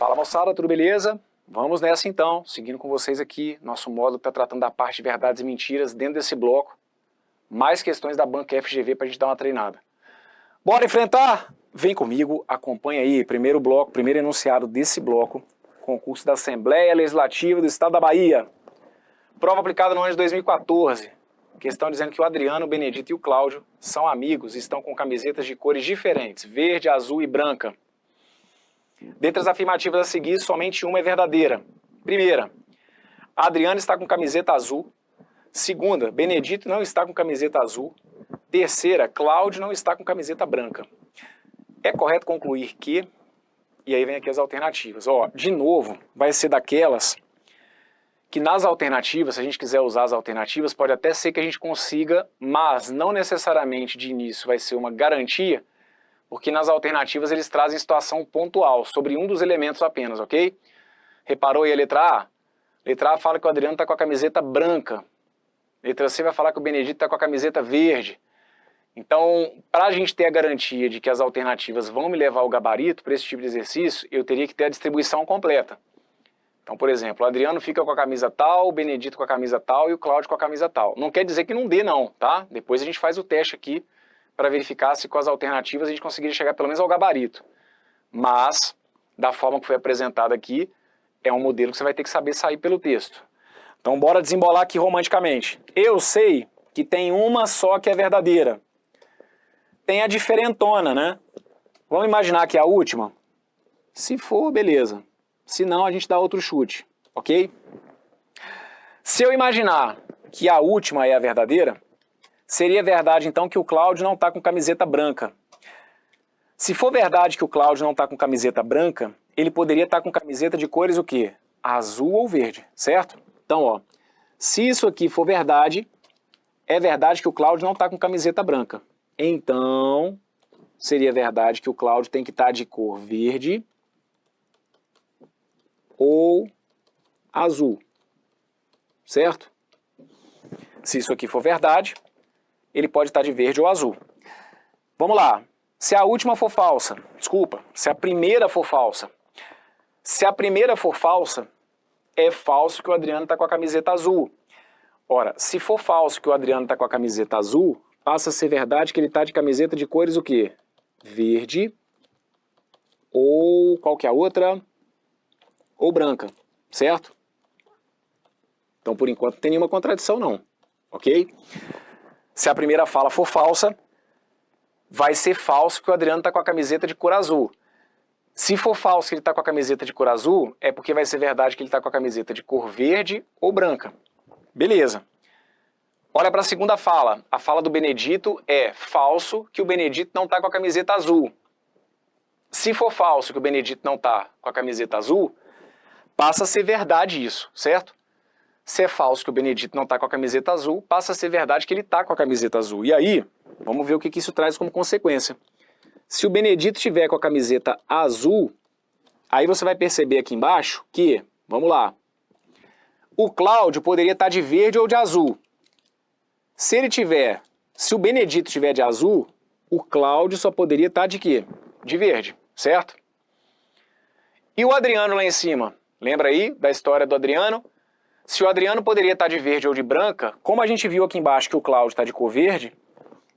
Fala moçada, tudo beleza? Vamos nessa então, seguindo com vocês aqui, nosso módulo está tratando da parte de verdades e mentiras dentro desse bloco, mais questões da banca FGV para a gente dar uma treinada. Bora enfrentar? Vem comigo, acompanha aí, primeiro bloco, primeiro enunciado desse bloco, concurso da Assembleia Legislativa do Estado da Bahia. Prova aplicada no ano de 2014, questão dizendo que o Adriano, o Benedito e o Cláudio são amigos e estão com camisetas de cores diferentes, verde, azul e branca. Dentre as afirmativas a seguir, somente uma é verdadeira. Primeira, Adriano está com camiseta azul. Segunda, Benedito não está com camiseta azul. Terceira, Cláudio não está com camiseta branca. É correto concluir que... E aí vem aqui as alternativas. Ó, de novo, vai ser daquelas que nas alternativas, se a gente quiser usar as alternativas, pode até ser que a gente consiga, mas não necessariamente de início vai ser uma garantia, porque nas alternativas eles trazem situação pontual, sobre um dos elementos apenas, ok? Reparou aí a letra A? Letra A fala que o Adriano está com a camiseta branca. Letra C vai falar que o Benedito está com a camiseta verde. Então, para a gente ter a garantia de que as alternativas vão me levar ao gabarito para esse tipo de exercício, eu teria que ter a distribuição completa. Então, por exemplo, o Adriano fica com a camisa tal, o Benedito com a camisa tal e o Cláudio com a camisa tal. Não quer dizer que não dê não, tá? Depois a gente faz o teste aqui para verificar se com as alternativas a gente conseguiria chegar pelo menos ao gabarito. Mas, da forma que foi apresentado aqui, é um modelo que você vai ter que saber sair pelo texto. Então bora desembolar aqui romanticamente. Eu sei que tem uma só que é verdadeira. Tem a diferentona, né? Vamos imaginar que é a última? Se for, beleza. Se não, a gente dá outro chute, ok? Se eu imaginar que a última é a verdadeira, seria verdade então que o Cláudio não está com camiseta branca. Se for verdade que o Cláudio não está com camiseta branca, ele poderia estar com camiseta de cores o quê? Azul ou verde, certo? Então, ó, se isso aqui for verdade, é verdade que o Cláudio não está com camiseta branca. Então, seria verdade que o Cláudio tem que estar de cor verde ou azul, certo? Se isso aqui for verdade, ele pode estar de verde ou azul. Vamos lá. Se a última for falsa, desculpa, se a primeira for falsa. Se a primeira for falsa, é falso que o Adriano está com a camiseta azul. Ora, se for falso que o Adriano está com a camiseta azul, passa a ser verdade que ele está de camiseta de cores o quê? Verde ou qual que é a outra? Ou branca, certo? Então, por enquanto, não tem nenhuma contradição não, ok? Se a primeira fala for falsa, vai ser falso que o Adriano está com a camiseta de cor azul. Se for falso que ele está com a camiseta de cor azul, é porque vai ser verdade que ele está com a camiseta de cor verde ou branca. Beleza. Olha para a segunda fala. A fala do Benedito é falso que o Benedito não está com a camiseta azul. Se for falso que o Benedito não está com a camiseta azul, passa a ser verdade isso, certo? Se é falso que o Benedito não está com a camiseta azul, passa a ser verdade que ele está com a camiseta azul. E aí, vamos ver o que isso traz como consequência. Se o Benedito estiver com a camiseta azul, aí você vai perceber aqui embaixo que, vamos lá, o Cláudio poderia estar de verde ou de azul. Se o Benedito tiver de azul, o Cláudio só poderia estar de quê? De verde, certo? E o Adriano lá em cima? Lembra aí da história do Adriano? Se o Adriano poderia estar de verde ou de branca, como a gente viu aqui embaixo que o Cláudio está de cor verde,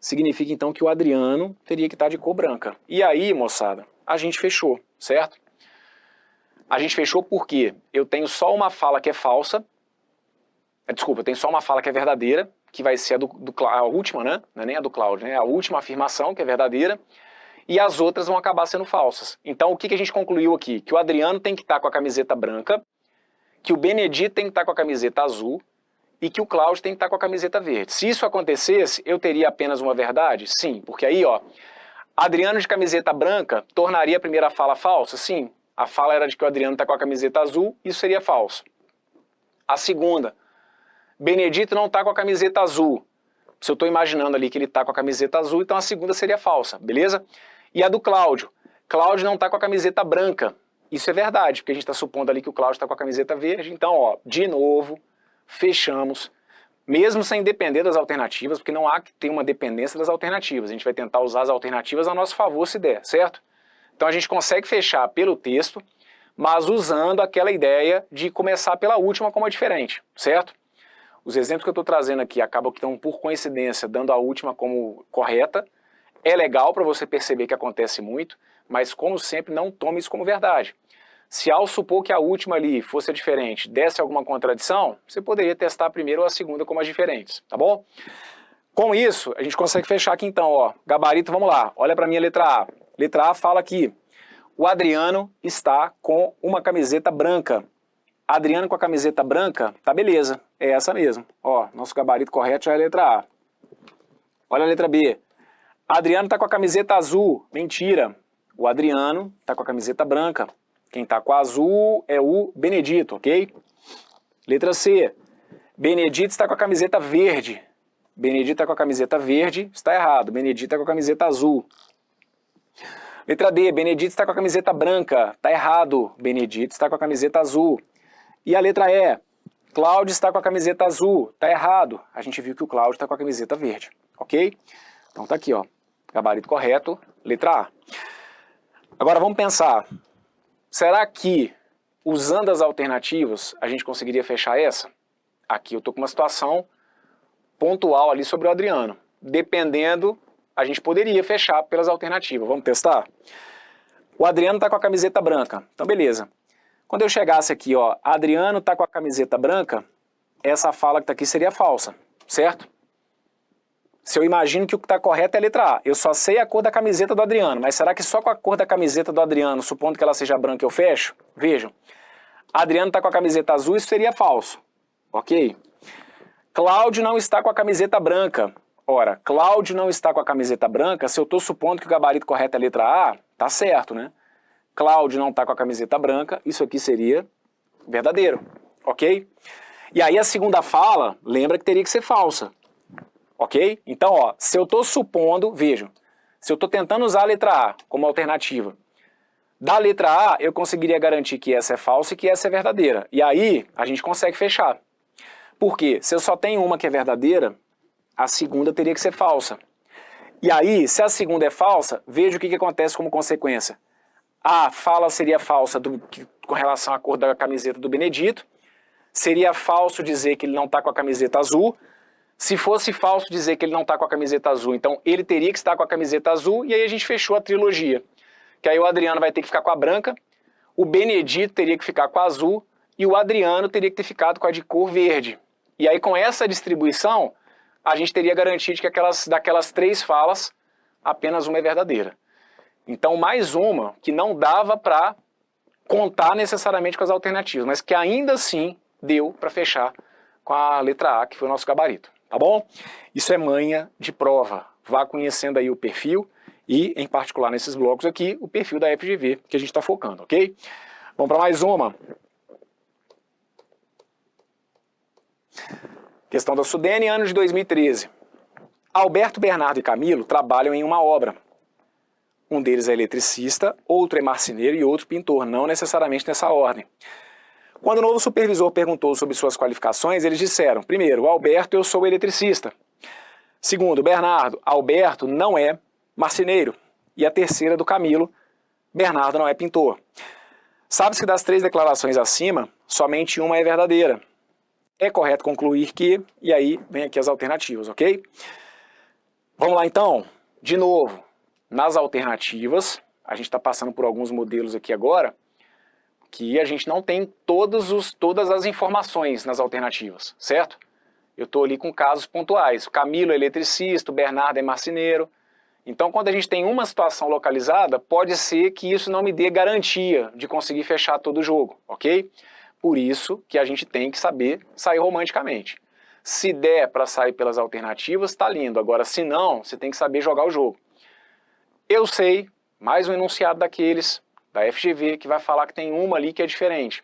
significa então que o Adriano teria que estar de cor branca. E aí, moçada, a gente fechou, certo? A gente fechou porque eu tenho só uma fala que é falsa, desculpa, eu tenho só uma fala que é verdadeira, que vai ser a última, né? Não é nem a do Cláudio, né? A última afirmação que é verdadeira, e as outras vão acabar sendo falsas. Então o que a gente concluiu aqui? Que o Adriano tem que estar com a camiseta branca, que o Benedito tem que estar com a camiseta azul, e que o Cláudio tem que estar com a camiseta verde. Se isso acontecesse, eu teria apenas uma verdade? Sim, porque aí, ó, Adriano de camiseta branca tornaria a primeira fala falsa? Sim, a fala era de que o Adriano está com a camiseta azul, isso seria falso. A segunda, Benedito não está com a camiseta azul. Se eu estou imaginando ali que ele está com a camiseta azul, então a segunda seria falsa, beleza? E a do Cláudio, Cláudio não está com a camiseta branca. Isso é verdade, porque a gente está supondo ali que o Cláudio está com a camiseta verde, então, ó, de novo, fechamos, mesmo sem depender das alternativas, porque não há que ter uma dependência das alternativas. A gente vai tentar usar as alternativas a nosso favor se der, certo? Então a gente consegue fechar pelo texto, mas usando aquela ideia de começar pela última como a diferente, certo? Os exemplos que eu estou trazendo aqui acabam que estão, por coincidência, dando a última como correta. É legal para você perceber que acontece muito, mas como sempre, não tome isso como verdade. Se ao supor que a última ali fosse a diferente, desse alguma contradição, você poderia testar a primeira ou a segunda como as diferentes, tá bom? Com isso, a gente consegue fechar aqui então, ó, gabarito, vamos lá, olha para a minha letra A. Letra A fala aqui, o Adriano está com uma camiseta branca. Adriano com a camiseta branca, tá beleza, é essa mesmo. Ó, nosso gabarito correto já é a letra A. Olha a letra B. Adriano está com a camiseta azul, mentira. O Adriano está com a camiseta branca. Quem está com a azul é o Benedito, ok? Letra C. Benedito está com a camiseta verde. Benedito está com a camiseta verde, está errado. Benedito está com a camiseta azul. Letra D. Benedito está com a camiseta branca, está errado. Benedito está com a camiseta azul. E a letra E. Cláudio está com a camiseta azul, está errado. A gente viu que o Cláudio está com a camiseta verde, ok? Então tá aqui, ó. Gabarito correto, letra A. Agora vamos pensar. Será que, usando as alternativas, a gente conseguiria fechar essa? Aqui eu estou com uma situação pontual ali sobre o Adriano. Dependendo, a gente poderia fechar pelas alternativas. Vamos testar? O Adriano está com a camiseta branca. Então, beleza. Quando eu chegasse aqui, ó, Adriano está com a camiseta branca, essa fala que está aqui seria falsa, certo? Se eu imagino que o que está correto é a letra A. Eu só sei a cor da camiseta do Adriano, mas será que só com a cor da camiseta do Adriano, supondo que ela seja branca, eu fecho? Vejam. Adriano está com a camiseta azul, isso seria falso. Ok? Cláudio não está com a camiseta branca. Ora, Cláudio não está com a camiseta branca, se eu estou supondo que o gabarito correto é a letra A, tá certo, né? Cláudio não está com a camiseta branca, isso aqui seria verdadeiro. Ok? E aí a segunda fala, lembra que teria que ser falsa. Ok? Então, ó, se eu estou supondo, vejam, se eu estou tentando usar a letra A como alternativa, da letra A eu conseguiria garantir que essa é falsa e que essa é verdadeira. E aí a gente consegue fechar. Por quê? Se eu só tenho uma que é verdadeira, a segunda teria que ser falsa. E aí, se a segunda é falsa, veja o que acontece como consequência. A fala seria falsa com relação à cor da camiseta do Benedito, seria falso dizer que ele não está com a camiseta azul. Se fosse falso dizer que ele não está com a camiseta azul, então ele teria que estar com a camiseta azul, e aí a gente fechou a trilogia. Que aí o Adriano vai ter que ficar com a branca, o Benedito teria que ficar com a azul, e o Adriano teria que ter ficado com a de cor verde. E aí com essa distribuição, a gente teria garantido que daquelas três falas, apenas uma é verdadeira. Então mais uma que não dava para contar necessariamente com as alternativas, mas que ainda assim deu para fechar com a letra A, que foi o nosso gabarito. Tá bom? Isso é manha de prova. Vá conhecendo aí o perfil e, em particular nesses blocos aqui, o perfil da FGV que a gente está focando, ok? Vamos para mais uma. Questão da Sudene, ano de 2013. Alberto, Bernardo e Camilo trabalham em uma obra. Um deles é eletricista, outro é marceneiro e outro pintor, não necessariamente nessa ordem. Quando o novo supervisor perguntou sobre suas qualificações, eles disseram, primeiro, Alberto, eu sou eletricista. Segundo, Bernardo, Alberto não é marceneiro. E a terceira do Camilo, Bernardo não é pintor. Sabe-se que das três declarações acima, somente uma é verdadeira. É correto concluir que, e aí vem aqui as alternativas, ok? Vamos lá então, de novo, nas alternativas, a gente está passando por alguns modelos aqui agora, que a gente não tem todas as informações nas alternativas, certo? Eu estou ali com casos pontuais. O Camilo é eletricista, o Bernardo é marceneiro. Então, quando a gente tem uma situação localizada, pode ser que isso não me dê garantia de conseguir fechar todo o jogo, ok? Por isso que a gente tem que saber sair romanticamente. Se der para sair pelas alternativas, tá lindo. Agora, se não, você tem que saber jogar o jogo. Eu sei, mais um enunciado daqueles da FGV, que vai falar que tem uma ali que é diferente.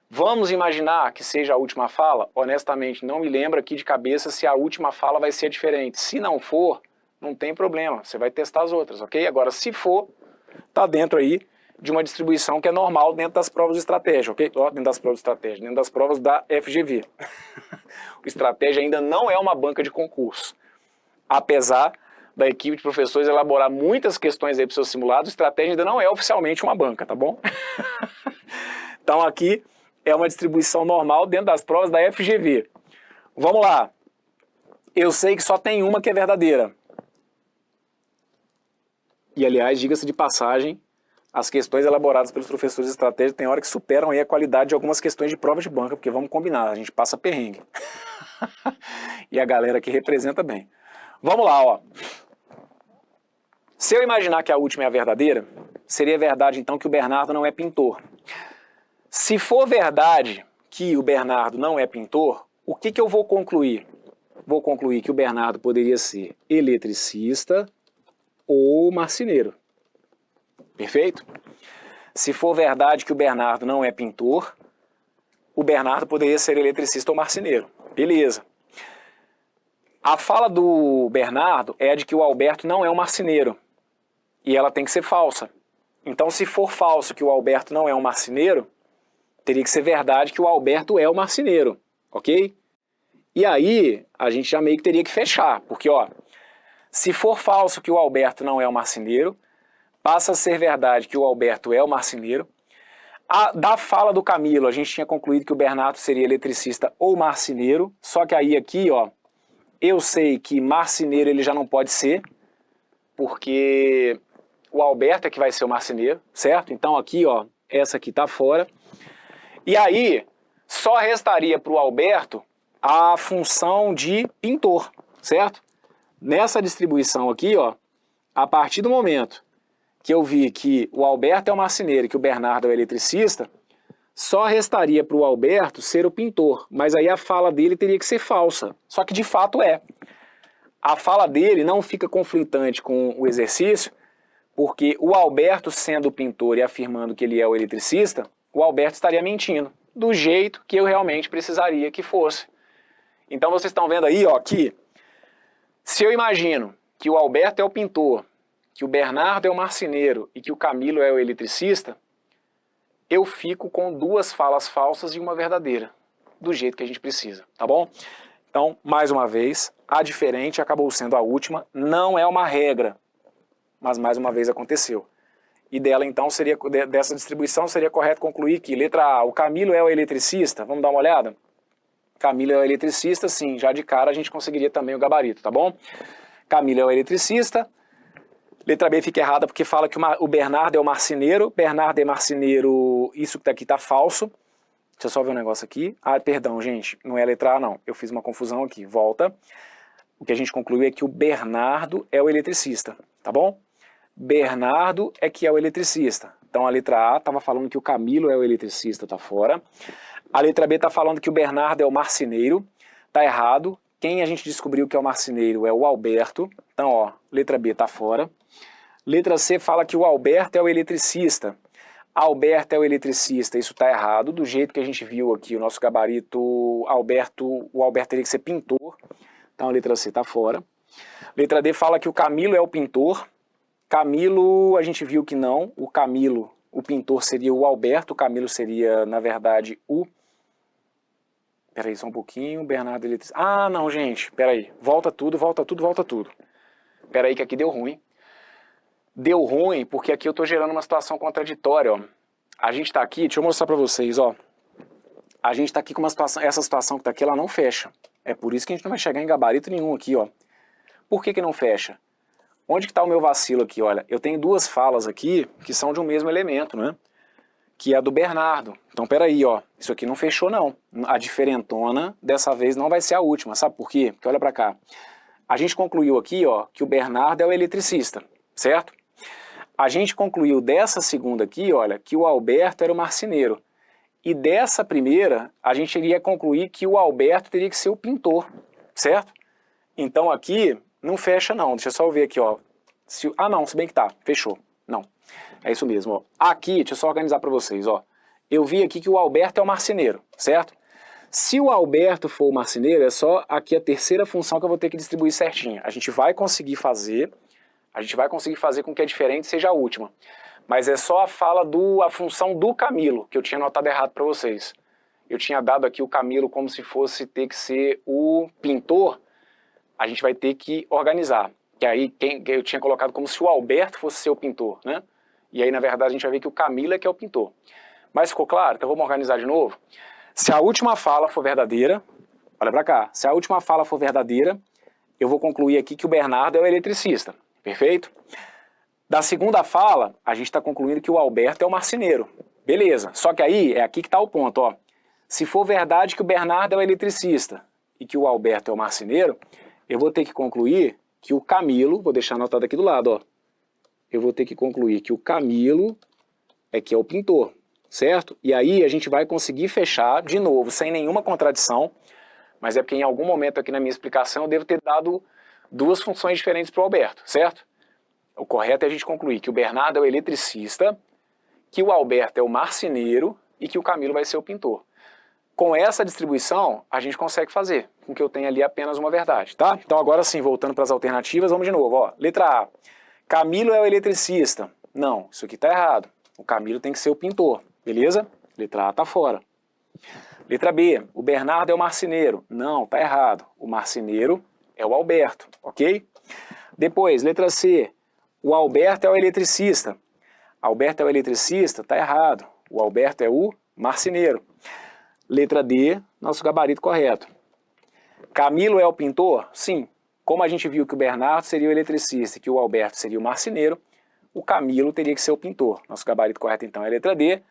Vamos imaginar que seja a última fala? Honestamente, não me lembro aqui de cabeça se a última fala vai ser diferente. Se não for, não tem problema, você vai testar as outras, ok? Agora, se for, tá dentro aí de uma distribuição que é normal dentro das provas de estratégia, ok? Dentro das provas de estratégia, dentro das provas da FGV. O estratégia ainda não é uma banca de concurso, apesar da equipe de professores elaborar muitas questões aí para o seu simulado, estratégia ainda não é oficialmente uma banca, tá bom? Então aqui é uma distribuição normal dentro das provas da FGV. Vamos lá. Eu sei que só tem uma que é verdadeira. E aliás, diga-se de passagem, as questões elaboradas pelos professores de estratégia tem hora que superam aí a qualidade de algumas questões de prova de banca, porque vamos combinar, a gente passa perrengue. E a galera aqui representa bem. Vamos lá, ó. Se eu imaginar que a última é a verdadeira, seria verdade então que o Bernardo não é pintor. Se for verdade que o Bernardo não é pintor, o que eu vou concluir? Vou concluir que o Bernardo poderia ser eletricista ou marceneiro. Perfeito? Se for verdade que o Bernardo não é pintor, o Bernardo poderia ser eletricista ou marceneiro. Beleza. A fala do Bernardo é a de que o Alberto não é um marceneiro. E ela tem que ser falsa. Então, se for falso que o Alberto não é um marceneiro, teria que ser verdade que o Alberto é o marceneiro. Ok? E aí, a gente já meio que teria que fechar. Porque, ó, se for falso que o Alberto não é o marceneiro, passa a ser verdade que o Alberto é o marceneiro. Da fala do Camilo, a gente tinha concluído que o Bernardo seria eletricista ou marceneiro, só que aí aqui, ó, eu sei que marceneiro ele já não pode ser, porque o Alberto é que vai ser o marceneiro, certo? Então aqui, ó, essa aqui tá fora. E aí, só restaria para o Alberto a função de pintor, certo? Nessa distribuição aqui, ó, a partir do momento que eu vi que o Alberto é o marceneiro e que o Bernardo é o eletricista, só restaria para o Alberto ser o pintor, mas aí a fala dele teria que ser falsa, só que de fato é. A fala dele não fica conflitante com o exercício, porque o Alberto sendo o pintor e afirmando que ele é o eletricista, o Alberto estaria mentindo, do jeito que eu realmente precisaria que fosse. Então vocês estão vendo aí, ó, que se eu imagino que o Alberto é o pintor, que o Bernardo é o marceneiro e que o Camilo é o eletricista, eu fico com duas falas falsas e uma verdadeira, do jeito que a gente precisa, tá bom? Então, mais uma vez, a diferente acabou sendo a última, não é uma regra, mas mais uma vez aconteceu. E dela, então, dessa distribuição, seria correto concluir que, letra A, o Camilo é o eletricista, vamos dar uma olhada? Camilo é o eletricista, sim, já de cara a gente conseguiria também o gabarito, tá bom? Camilo é o eletricista. Letra B fica errada porque fala que o Bernardo é o marceneiro. Bernardo é marceneiro, isso que tá aqui tá falso. Deixa eu só ver um negócio aqui. Ah, perdão, gente, não é a letra A não. Eu fiz uma confusão aqui, volta. O que a gente concluiu é que o Bernardo é o eletricista, tá bom? Bernardo é que é o eletricista. Então a letra A estava falando que o Camilo é o eletricista, tá fora. A letra B está falando que o Bernardo é o marceneiro, tá errado. Quem a gente descobriu que é o marceneiro é o Alberto. Então, ó, letra B tá fora. Letra C fala que o Alberto é o eletricista. Alberto é o eletricista, isso está errado. Do jeito que a gente viu aqui, o nosso gabarito, o Alberto teria que ser pintor. Então a letra C está fora. Letra D fala que o Camilo é o pintor. Camilo, a gente viu que não. O Camilo, o pintor seria o Alberto. O Camilo seria, na verdade, o... Peraí só um pouquinho, Bernardo eletricista. Ah, não, gente, peraí. Volta tudo, volta tudo, volta tudo. Peraí que aqui deu ruim. Deu ruim porque aqui eu estou gerando uma situação contraditória, ó. A gente está aqui, deixa eu mostrar para vocês, ó. A gente está aqui com uma situação, essa situação que está aqui, ela não fecha. É por isso que a gente não vai chegar em gabarito nenhum aqui, ó. Por que não fecha? Onde que está o meu vacilo aqui, olha? Eu tenho duas falas aqui que são de um mesmo elemento, né? Que é a do Bernardo. Então, peraí, ó. Isso aqui não fechou, não. A diferentona, dessa vez, não vai ser a última. Sabe por quê? Porque olha para cá. A gente concluiu aqui, ó, que o Bernardo é o eletricista, certo? A gente concluiu dessa segunda aqui, olha, que o Alberto era o marceneiro. E dessa primeira, a gente iria concluir que o Alberto teria que ser o pintor, certo? Então aqui não fecha não, deixa eu só ver aqui, ó. Ah não, se bem que tá, fechou. Não, é isso mesmo, ó. Aqui, deixa eu só organizar para vocês, ó. Eu vi aqui que o Alberto é o marceneiro, certo? Se o Alberto for o marceneiro, é só aqui a terceira função que eu vou ter que distribuir certinha. A gente vai conseguir fazer com que a diferente seja a última. Mas é só a a função do Camilo, que eu tinha notado errado para vocês. Eu tinha dado aqui o Camilo como se fosse ter que ser o pintor. A gente vai ter que organizar. que aí eu tinha colocado como se o Alberto fosse ser o pintor, né? E aí, na verdade, a gente vai ver que o Camilo é que é o pintor. Mas ficou claro? Então vamos organizar de novo. Se a última fala for verdadeira, olha para cá, se a última fala for verdadeira, eu vou concluir aqui que o Bernardo é o eletricista, perfeito? Da segunda fala, a gente está concluindo que o Alberto é o marceneiro, beleza. Só que aí, é aqui que está o ponto, ó. Se for verdade que o Bernardo é o eletricista e que o Alberto é o marceneiro, eu vou ter que concluir que o Camilo, vou deixar anotado aqui do lado, ó. Eu vou ter que concluir que o Camilo é que é o pintor, certo? E aí a gente vai conseguir fechar, de novo, sem nenhuma contradição, mas é porque em algum momento aqui na minha explicação eu devo ter dado duas funções diferentes para o Alberto, certo? O correto é a gente concluir que o Bernardo é o eletricista, que o Alberto é o marceneiro e que o Camilo vai ser o pintor. Com essa distribuição, a gente consegue fazer com que eu tenha ali apenas uma verdade, tá? Então agora sim, voltando para as alternativas, vamos de novo, ó. Letra A, Camilo é o eletricista. Não, isso aqui está errado. O Camilo tem que ser o pintor, beleza? Letra A está fora. Letra B, o Bernardo é o marceneiro. Não, está errado. O marceneiro é o Alberto, ok? Depois, letra C, o Alberto é o eletricista. Alberto é o eletricista, está errado. O Alberto é o marceneiro. Letra D, nosso gabarito correto. Camilo é o pintor? Sim. Como a gente viu que o Bernardo seria o eletricista e que o Alberto seria o marceneiro, o Camilo teria que ser o pintor. Nosso gabarito correto então é a letra D,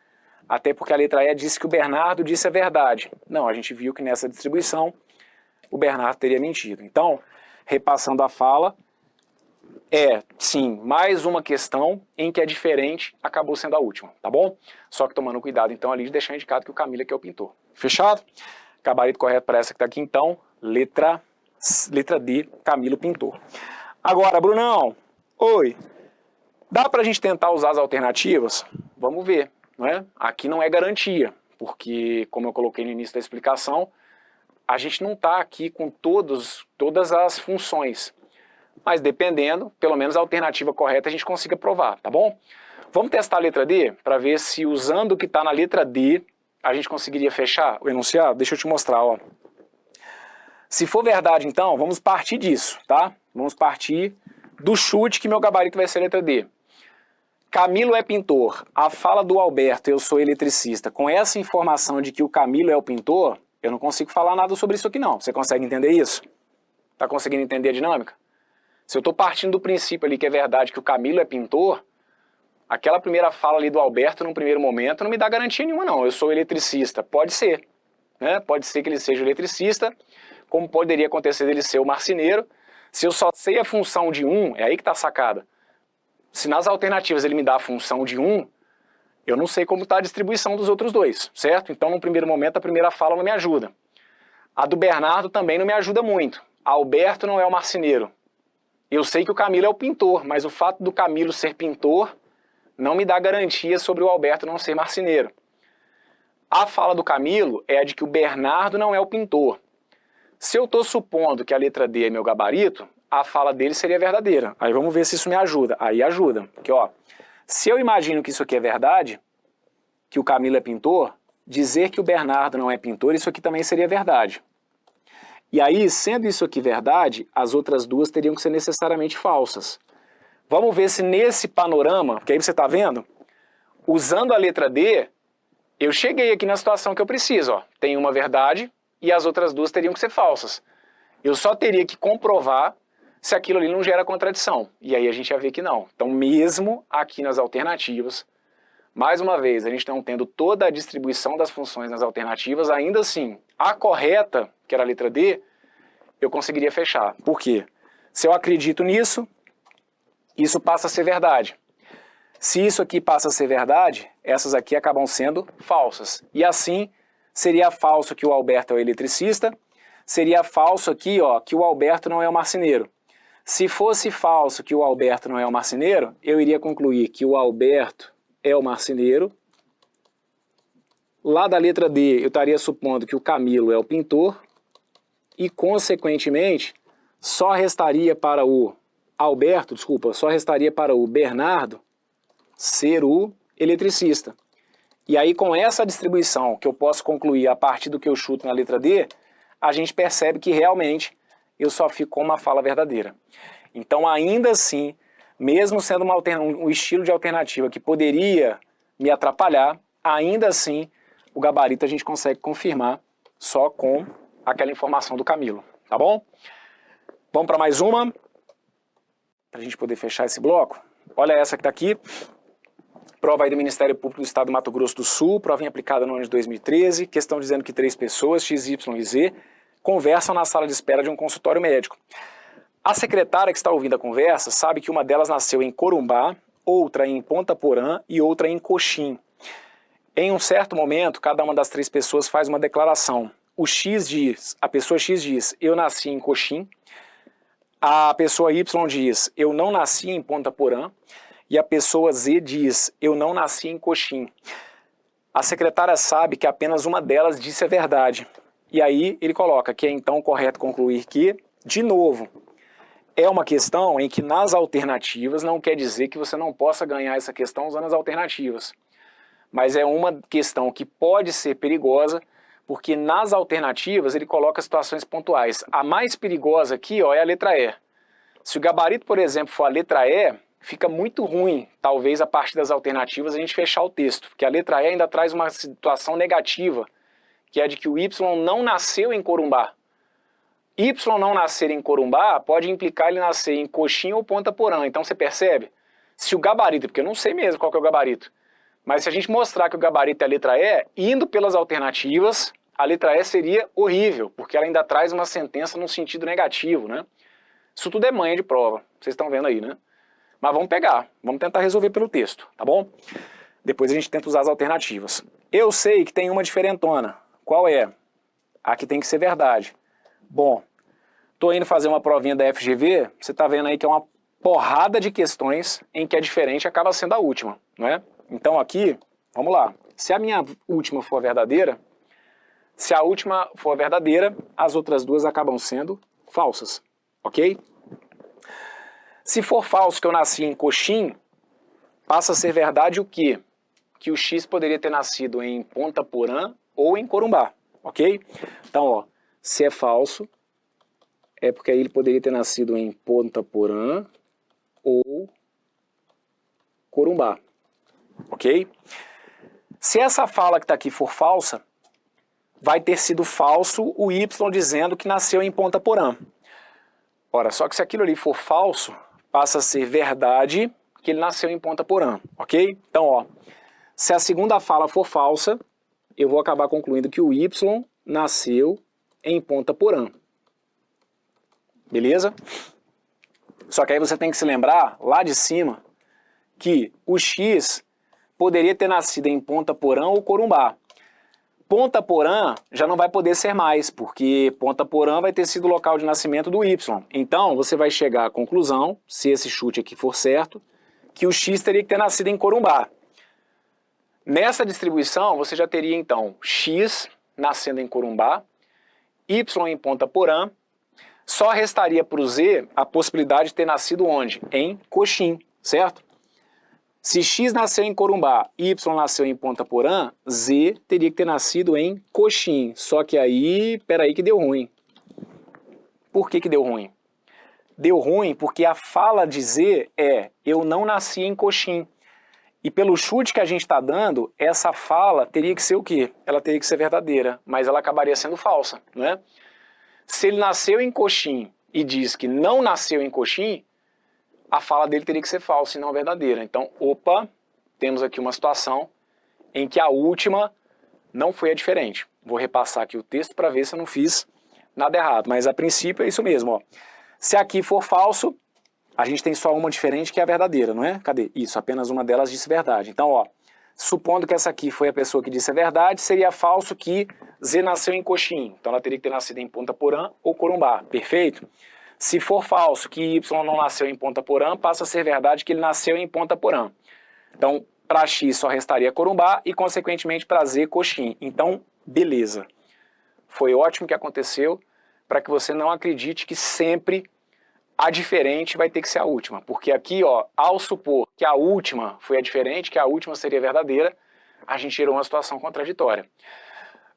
até porque a letra E disse que o Bernardo disse a verdade. Não, a gente viu que nessa distribuição o Bernardo teria mentido. Então, repassando a fala, sim, mais uma questão em que é diferente, acabou sendo a última, tá bom? Só que tomando cuidado, então, ali de deixar indicado que o Camilo é que é o pintor. Fechado? Gabarito correto para essa que está aqui, então, letra D, Camilo pintor. Agora, Brunão, oi, dá para a gente tentar usar as alternativas? Vamos ver, não é? Aqui não é garantia, porque, como eu coloquei no início da explicação, a gente não está aqui com todas as funções. Mas dependendo, pelo menos a alternativa correta a gente consiga provar, tá bom? Vamos testar a letra D para ver se usando o que está na letra D a gente conseguiria fechar o enunciado? Deixa eu te mostrar, ó. Se for verdade, então, vamos partir disso, tá? Vamos partir do chute que meu gabarito vai ser a letra D. Camilo é pintor. A fala do Alberto, eu sou eletricista. Com essa informação de que o Camilo é o pintor, eu não consigo falar nada sobre isso aqui não. Você consegue entender isso? Tá conseguindo entender a dinâmica? Se eu estou partindo do princípio ali que é verdade que o Camilo é pintor, aquela primeira fala ali do Alberto num primeiro momento não me dá garantia nenhuma não. Eu sou eletricista. Pode ser, né? Pode ser que ele seja eletricista, como poderia acontecer dele ser o marceneiro. Se eu só sei a função de um, é aí que está a sacada. Se nas alternativas ele me dá a função de um, eu não sei como está a distribuição dos outros dois, certo? Então, no primeiro momento, a primeira fala não me ajuda. A do Bernardo também não me ajuda muito. Alberto não é o marceneiro. Eu sei que o Camilo é o pintor, mas o fato do Camilo ser pintor não me dá garantia sobre o Alberto não ser marceneiro. A fala do Camilo é a de que o Bernardo não é o pintor. Se eu estou supondo que a letra D é meu gabarito, a fala dele seria verdadeira. Aí vamos ver se isso me ajuda. Aí ajuda. Porque, ó, se eu imagino que isso aqui é verdade, que o Camilo é pintor, dizer que o Bernardo não é pintor, isso aqui também seria verdade. E aí, sendo isso aqui verdade, as outras duas teriam que ser necessariamente falsas. Vamos ver se nesse panorama, que aí você está vendo, usando a letra D, eu cheguei aqui na situação que eu preciso. Ó. Tem uma verdade e as outras duas teriam que ser falsas. Eu só teria que comprovar se aquilo ali não gera contradição. E aí a gente ia ver que não. Então, mesmo aqui nas alternativas, mais uma vez, a gente não tendo toda a distribuição das funções nas alternativas, ainda assim, a correta, que era a letra D, eu conseguiria fechar. Por quê? Se eu acredito nisso, isso passa a ser verdade. Se isso aqui passa a ser verdade, essas aqui acabam sendo falsas. E assim, seria falso que o Alberto é o eletricista, seria falso aqui, ó, que o Alberto não é o marceneiro. Se fosse falso que o Alberto não é o marceneiro, eu iria concluir que o Alberto é o marceneiro. Lá da letra D, eu estaria supondo que o Camilo é o pintor. E, consequentemente, só restaria para o Bernardo ser o eletricista. E aí, com essa distribuição que eu posso concluir a partir do que eu chuto na letra D, a gente percebe que realmente eu só fico com uma fala verdadeira. Então, ainda assim, mesmo sendo um estilo de alternativa que poderia me atrapalhar, ainda assim, o gabarito a gente consegue confirmar só com aquela informação do Camilo, tá bom? Vamos para mais uma, para a gente poder fechar esse bloco. Olha essa que está aqui. Prova aí do Ministério Público do Estado do Mato Grosso do Sul, prova aplicada no ano de 2013, questão dizendo que 3 pessoas, X, Y e Z, conversam na sala de espera de um consultório médico. A secretária que está ouvindo a conversa sabe que uma delas nasceu em Corumbá, outra em Ponta Porã e outra em Coxim. Em um certo momento, cada uma das 3 pessoas faz uma declaração. A pessoa X diz, eu nasci em Coxim. A pessoa Y diz, eu não nasci em Ponta Porã. E a pessoa Z diz, eu não nasci em Coxim. A secretária sabe que apenas uma delas disse a verdade. E aí ele coloca que é então correto concluir que, de novo, é uma questão em que nas alternativas não quer dizer que você não possa ganhar essa questão usando as alternativas. Mas é uma questão que pode ser perigosa, porque nas alternativas ele coloca situações pontuais. A mais perigosa aqui, ó, é a letra E. Se o gabarito, por exemplo, for a letra E, fica muito ruim, talvez, a partir das alternativas, a gente fechar o texto, porque a letra E ainda traz uma situação negativa, que é de que o Y não nasceu em Corumbá. Y não nascer em Corumbá pode implicar ele nascer em Coxim ou Ponta Porã. Então você percebe? Se o gabarito, porque eu não sei mesmo qual que é o gabarito, mas se a gente mostrar que o gabarito é a letra E, indo pelas alternativas, a letra E seria horrível, porque ela ainda traz uma sentença no sentido negativo, né? Isso tudo é manha de prova, vocês estão vendo aí, né? Mas vamos pegar, vamos tentar resolver pelo texto, tá bom? Depois a gente tenta usar as alternativas. Eu sei que tem uma diferentona. Qual é? A que tem que ser verdade. Bom, tô indo fazer uma provinha da FGV, você tá vendo aí que é uma porrada de questões em que a diferente acaba sendo a última, não é? Então aqui, vamos lá. Se a minha última for verdadeira, se a última for verdadeira, as outras duas acabam sendo falsas, ok? Se for falso que eu nasci em Coxim, passa a ser verdade o quê? Que o X poderia ter nascido em Ponta Porã ou em Corumbá, ok? Então, ó, se é falso, é porque aí ele poderia ter nascido em Ponta Porã ou Corumbá, ok? Se essa fala que está aqui for falsa, vai ter sido falso o Y dizendo que nasceu em Ponta Porã. Ora, só que se aquilo ali for falso, passa a ser verdade que ele nasceu em Ponta Porã, ok? Então, ó, se a segunda fala for falsa, eu vou acabar concluindo que o Y nasceu em Ponta Porã. Beleza? Só que aí você tem que se lembrar, lá de cima, que o X poderia ter nascido em Ponta Porã ou Corumbá. Ponta Porã já não vai poder ser mais, porque Ponta Porã vai ter sido o local de nascimento do Y. Então, você vai chegar à conclusão, se esse chute aqui for certo, que o X teria que ter nascido em Corumbá. Nessa distribuição, você já teria, então, X nascendo em Corumbá, Y em Ponta Porã, só restaria para o Z a possibilidade de ter nascido onde? Em Coxim, certo? Se X nasceu em Corumbá, Y nasceu em Ponta Porã, Z teria que ter nascido em Coxim. Só que aí, peraí que deu ruim. Por que deu ruim? Deu ruim porque a fala de Z é, eu não nasci em Coxim. E pelo chute que a gente está dando, essa fala teria que ser o quê? Ela teria que ser verdadeira, mas ela acabaria sendo falsa, não é? Se ele nasceu em Coxim e diz que não nasceu em Coxim, a fala dele teria que ser falsa e não verdadeira. Então, opa, temos aqui uma situação em que a última não foi a diferente. Vou repassar aqui o texto para ver se eu não fiz nada errado, mas a princípio é isso mesmo, ó. Se aqui for falso, a gente tem só uma diferente que é a verdadeira, não é? Cadê? Isso, apenas uma delas disse verdade. Então, ó, supondo que essa aqui foi a pessoa que disse a verdade, seria falso que Z nasceu em Coxim. Então ela teria que ter nascido em Ponta Porã ou Corumbá, perfeito? Se for falso que Y não nasceu em Ponta Porã, passa a ser verdade que ele nasceu em Ponta Porã. Então, para X só restaria Corumbá e, consequentemente, para Z, Coxim. Então, beleza. Foi ótimo que aconteceu para que você não acredite que sempre a diferente vai ter que ser a última. Porque aqui, ó, ao supor que a última foi a diferente, que a última seria verdadeira, a gente gerou uma situação contraditória.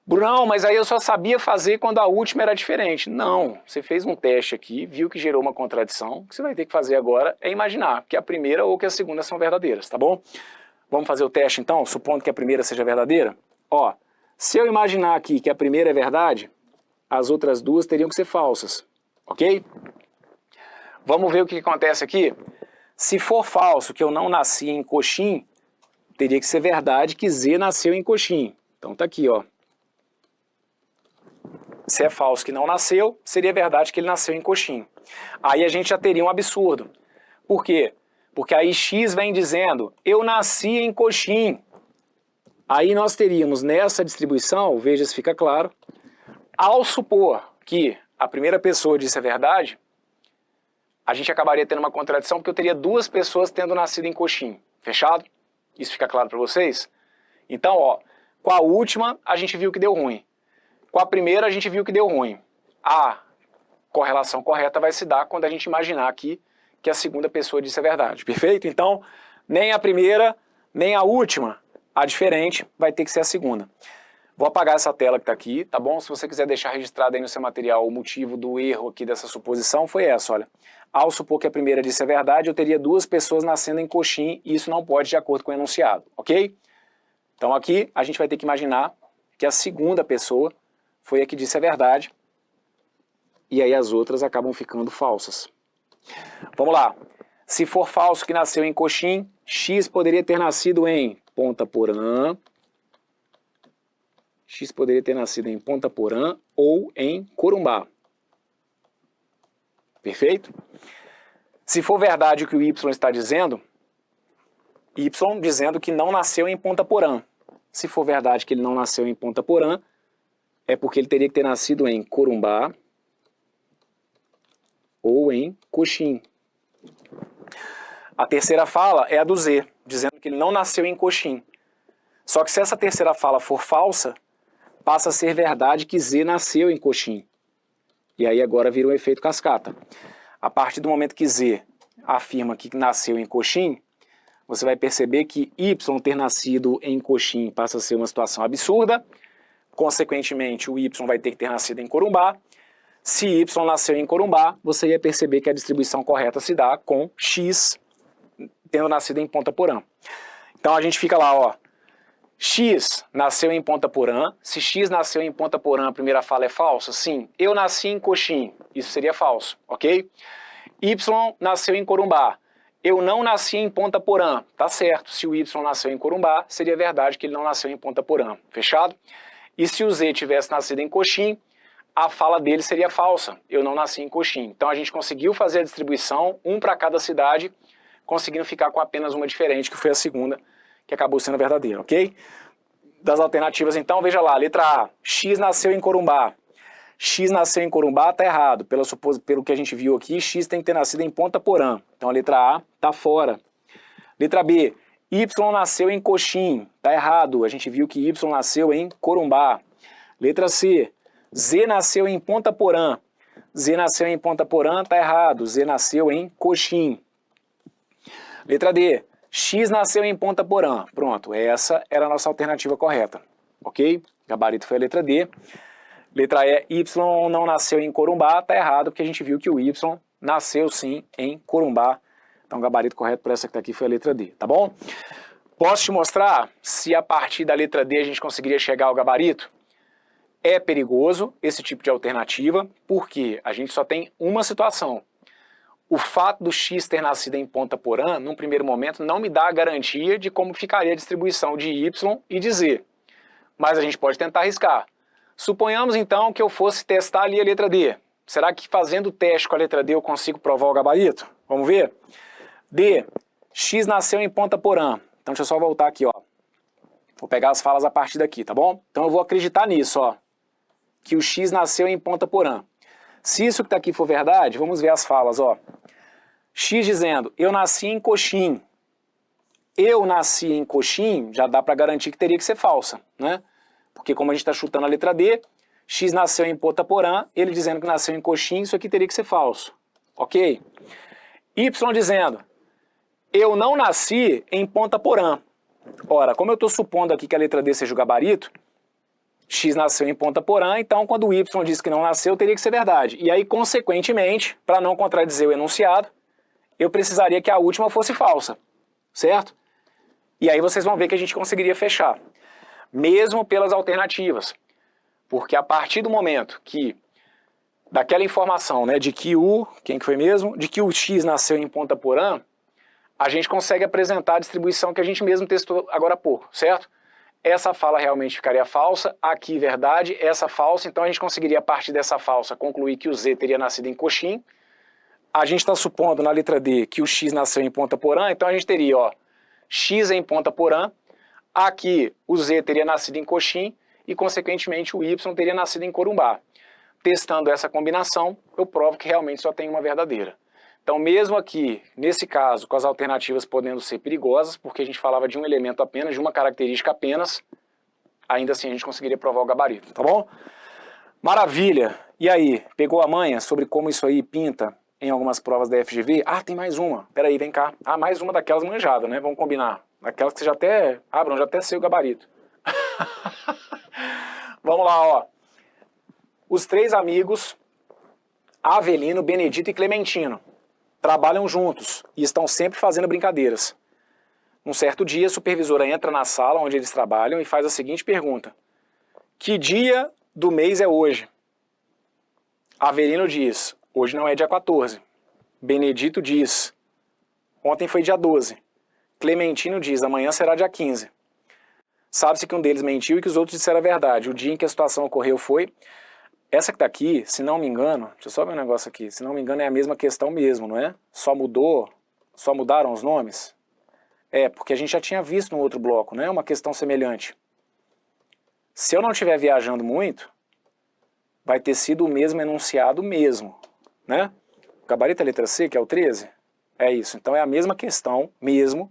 Brunão, mas aí eu só sabia fazer quando a última era diferente. Não, você fez um teste aqui, viu que gerou uma contradição. O que você vai ter que fazer agora é imaginar que a primeira ou que a segunda são verdadeiras, tá bom? Vamos fazer o teste então, supondo que a primeira seja verdadeira? Ó, se eu imaginar aqui que a primeira é verdade, as outras duas teriam que ser falsas, ok? Vamos ver o que acontece aqui. Se for falso que eu não nasci em Coxim, teria que ser verdade que Z nasceu em Coxim. Então tá aqui, ó. Se é falso que não nasceu, seria verdade que ele nasceu em Coxim. Aí a gente já teria um absurdo. Por quê? Porque aí X vem dizendo, eu nasci em Coxim. Aí nós teríamos nessa distribuição, veja se fica claro, ao supor que a primeira pessoa disse a verdade, a gente acabaria tendo uma contradição porque eu teria duas pessoas tendo nascido em Coxim. Fechado? Isso fica claro para vocês? Então, ó, com a última a gente viu que deu ruim. Com a primeira a gente viu que deu ruim. A correlação correta vai se dar quando a gente imaginar aqui que a segunda pessoa disse a verdade. Perfeito? Então, nem a primeira, nem a última, a diferente vai ter que ser a segunda. Vou apagar essa tela que está aqui, tá bom? Se você quiser deixar registrado aí no seu material o motivo do erro aqui dessa suposição, foi essa, olha. Ao supor que a primeira disse a verdade, eu teria duas pessoas nascendo em Coxim e isso não pode de acordo com o enunciado, ok? Então aqui a gente vai ter que imaginar que a segunda pessoa foi a que disse a verdade e aí as outras acabam ficando falsas. Vamos lá. Se for falso que nasceu em Coxim, X poderia ter nascido em Ponta Porã. X poderia ter nascido em Ponta Porã ou em Corumbá. Perfeito? Se for verdade o que o Y está dizendo, Y dizendo que não nasceu em Ponta Porã. Se for verdade que ele não nasceu em Ponta Porã, é porque ele teria que ter nascido em Corumbá ou em Coxim. A terceira fala é a do Z, dizendo que ele não nasceu em Coxim. Só que se essa terceira fala for falsa, passa a ser verdade que Z nasceu em Coxim. E aí agora vira um efeito cascata. A partir do momento que Z afirma que nasceu em Coxim, você vai perceber que Y ter nascido em Coxim passa a ser uma situação absurda. Consequentemente, o Y vai ter que ter nascido em Corumbá. Se Y nasceu em Corumbá, você ia perceber que a distribuição correta se dá com X tendo nascido em Ponta Porã. Então a gente fica lá, ó. X nasceu em Ponta Porã. Se X nasceu em Ponta Porã, a primeira fala é falsa? Sim. Eu nasci em Coxim. Isso seria falso, ok? Y nasceu em Corumbá. Eu não nasci em Ponta Porã. Tá certo. Se o Y nasceu em Corumbá, seria verdade que ele não nasceu em Ponta Porã. Fechado? E se o Z tivesse nascido em Coxim, a fala dele seria falsa. Eu não nasci em Coxim. Então a gente conseguiu fazer a distribuição, um para cada cidade, conseguindo ficar com apenas uma diferente, que foi a segunda, que acabou sendo verdadeira, ok? Das alternativas, então, veja lá, letra A, X nasceu em Corumbá. X nasceu em Corumbá, tá errado. Pelo que a gente viu aqui, X tem que ter nascido em Ponta Porã. Então a letra A tá fora. Letra B, Y nasceu em Coxim, tá errado. A gente viu que Y nasceu em Corumbá. Letra C, Z nasceu em Ponta Porã. Z nasceu em Ponta Porã, tá errado. Z nasceu em Coxim. Letra D, X nasceu em Ponta Porã. Pronto, essa era a nossa alternativa correta, ok? Gabarito foi a letra D. Letra E, Y não nasceu em Corumbá, tá errado, porque a gente viu que o Y nasceu sim em Corumbá. Então o gabarito correto para essa que está aqui foi a letra D, tá bom? Posso te mostrar se a partir da letra D a gente conseguiria chegar ao gabarito? É perigoso esse tipo de alternativa, porque a gente só tem uma situação. O fato do X ter nascido em Ponta Porã, num primeiro momento, não me dá a garantia de como ficaria a distribuição de Y e de Z. Mas a gente pode tentar arriscar. Suponhamos então que eu fosse testar ali a letra D. Será que fazendo o teste com a letra D eu consigo provar o gabarito? Vamos ver? D. X nasceu em Ponta Porã. Então deixa eu só voltar aqui, ó. Vou pegar as falas a partir daqui, tá bom? Então eu vou acreditar nisso, ó. Que o X nasceu em Ponta Porã. Se isso que está aqui for verdade, vamos ver as falas, ó. X dizendo, eu nasci em Coxim. Eu nasci em Coxim, já dá para garantir que teria que ser falsa, né? Porque como a gente está chutando a letra D, X nasceu em Ponta Porã, ele dizendo que nasceu em Coxim, isso aqui teria que ser falso, ok? Y dizendo, eu não nasci em Ponta Porã. Ora, como eu estou supondo aqui que a letra D seja o gabarito, X nasceu em ponta porã, então quando o Y diz que não nasceu, teria que ser verdade. E aí, consequentemente, para não contradizer o enunciado, eu precisaria que a última fosse falsa, certo? E aí vocês vão ver que a gente conseguiria fechar, mesmo pelas alternativas. Porque a partir do momento que, daquela informação, né, de que quem que foi mesmo? De que o X nasceu em ponta porã, a gente consegue apresentar a distribuição que a gente mesmo testou agora há pouco, certo? Essa fala realmente ficaria falsa, aqui verdade, essa falsa, então a gente conseguiria a partir dessa falsa concluir que o Z teria nascido em coxim. A gente está supondo na letra D que o X nasceu em ponta porã, então a gente teria, ó, X em ponta porã, aqui o Z teria nascido em coxim e consequentemente o Y teria nascido em Corumbá. Testando essa combinação, eu provo que realmente só tem uma verdadeira. Então, mesmo aqui, nesse caso, com as alternativas podendo ser perigosas, porque a gente falava de um elemento apenas, de uma característica apenas, ainda assim a gente conseguiria provar o gabarito, tá bom? Maravilha! E aí, pegou a manha sobre como isso aí pinta em algumas provas da FGV? Ah, tem mais uma. Peraí, vem cá. Ah, mais uma daquelas manjadas, né? Vamos combinar. Daquelas que você já até... Bruno, já até sei o gabarito. Vamos lá, ó. Os três amigos, Avelino, Benedito e Clementino, trabalham juntos e estão sempre fazendo brincadeiras. Um certo dia, a supervisora entra na sala onde eles trabalham e faz a seguinte pergunta: que dia do mês é hoje? Avelino diz: hoje não é dia 14. Benedito diz: ontem foi dia 12. Clementino diz: amanhã será dia 15. Sabe-se que um deles mentiu e que os outros disseram a verdade. O dia em que a situação ocorreu foi... Essa que está aqui, se não me engano, deixa eu só ver um negócio aqui, se não me engano é a mesma questão mesmo, não é? Só mudaram os nomes? É, porque a gente já tinha visto no outro bloco, né? Uma questão semelhante. Se eu não estiver viajando muito, vai ter sido o mesmo enunciado mesmo, né? O gabarito é a letra C, que é o 13? É isso, então é a mesma questão mesmo.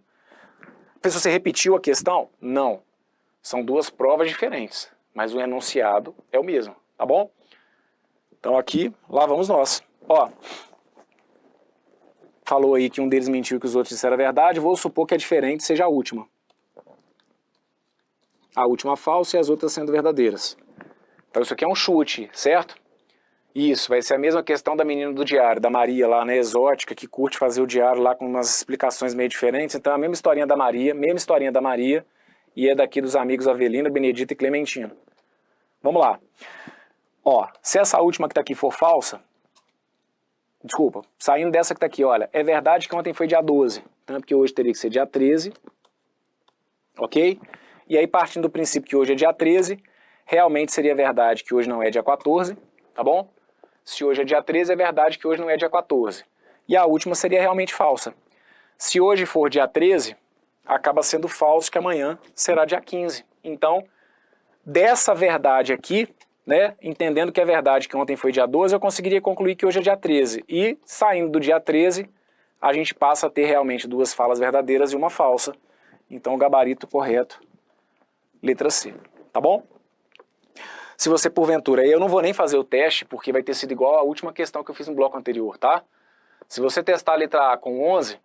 Se você repetiu a questão? Não. São duas provas diferentes, mas o enunciado é o mesmo, tá bom? Então aqui, lá vamos nós. Ó, falou aí que um deles mentiu e que os outros disseram a verdade, vou supor que a diferente seja a última. A última falsa e as outras sendo verdadeiras. Então isso aqui é um chute, certo? Isso, vai ser a mesma questão da menina do diário, da Maria lá, né, exótica, que curte fazer o diário lá com umas explicações meio diferentes. Então é a mesma historinha da Maria, e é daqui dos amigos Avelino, Benedito e Clementino. Vamos lá. Ó, se essa última que está aqui for falsa, desculpa, saindo dessa que está aqui, olha, é verdade que ontem foi dia 12, tanto que hoje teria que ser dia 13, ok? E aí, partindo do princípio que hoje é dia 13, realmente seria verdade que hoje não é dia 14, tá bom? Se hoje é dia 13, é verdade que hoje não é dia 14. E a última seria realmente falsa. Se hoje for dia 13, acaba sendo falso que amanhã será dia 15. Então, dessa verdade aqui, né, entendendo que é verdade que ontem foi dia 12, eu conseguiria concluir que hoje é dia 13. E saindo do dia 13, a gente passa a ter realmente duas falas verdadeiras e uma falsa. Então o gabarito correto, letra C. Tá bom? Se você porventura, eu não vou nem fazer o teste, porque vai ter sido igual à última questão que eu fiz no bloco anterior, tá? Se você testar a letra A com 11,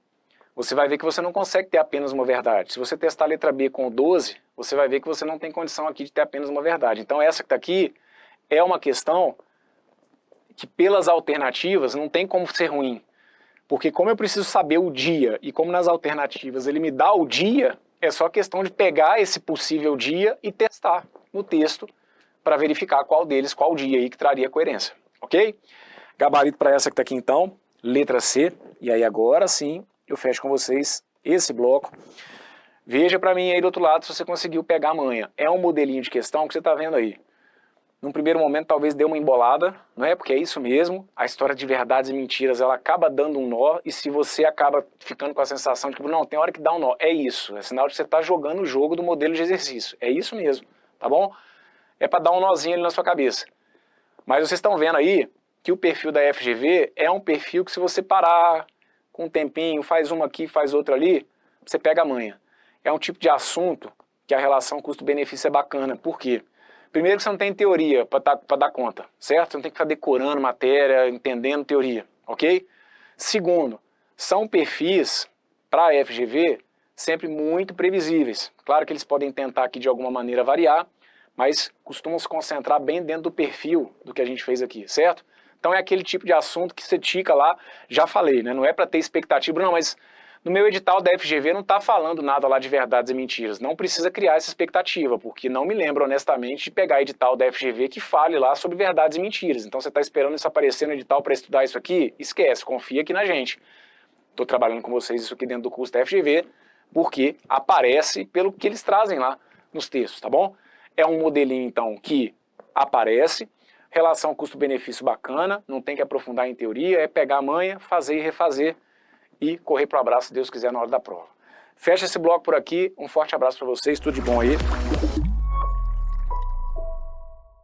você vai ver que você não consegue ter apenas uma verdade. Se você testar a letra B com 12, você vai ver que você não tem condição aqui de ter apenas uma verdade. Então essa que está aqui é uma questão que pelas alternativas não tem como ser ruim. Porque como eu preciso saber o dia e como nas alternativas ele me dá o dia, é só questão de pegar esse possível dia e testar no texto para verificar qual deles, qual dia aí que traria coerência, ok? Gabarito para essa que está aqui então, letra C, e aí agora sim eu fecho com vocês esse bloco. Veja para mim aí do outro lado se você conseguiu pegar a manha. É um modelinho de questão que você está vendo aí. Num primeiro momento talvez dê uma embolada, não é? Porque é isso mesmo, a história de verdades e mentiras, ela acaba dando um nó, e se você acaba ficando com a sensação de que, não, tem hora que dá um nó, é isso, é sinal de que você está jogando o jogo do modelo de exercício, é isso mesmo, tá bom? É para dar um nozinho ali na sua cabeça. Mas vocês estão vendo aí que o perfil da FGV é um perfil que se você parar com um tempinho, faz uma aqui, faz outra ali, você pega a manha. É um tipo de assunto que a relação custo-benefício é bacana, por quê? Primeiro que você não tem teoria para dar conta, certo? Você não tem que ficar decorando matéria, entendendo teoria, ok? Segundo, são perfis, para a FGV, sempre muito previsíveis. Claro que eles podem tentar aqui de alguma maneira variar, mas costumam se concentrar bem dentro do perfil do que a gente fez aqui, certo? Então é aquele tipo de assunto que você tica lá, já falei, né? Não é para ter expectativa, não, mas no meu edital da FGV não está falando nada lá de verdades e mentiras. Não precisa criar essa expectativa, porque não me lembro honestamente de pegar edital da FGV que fale lá sobre verdades e mentiras. Então você está esperando isso aparecer no edital para estudar isso aqui? Esquece, confia aqui na gente. Estou trabalhando com vocês isso aqui dentro do curso da FGV, porque aparece pelo que eles trazem lá nos textos, tá bom? É um modelinho, então, que aparece, relação custo-benefício bacana, não tem que aprofundar em teoria, é pegar a manha, fazer e refazer e correr pro abraço, se Deus quiser, na hora da prova. Fecha esse bloco por aqui, um forte abraço para vocês, tudo de bom aí.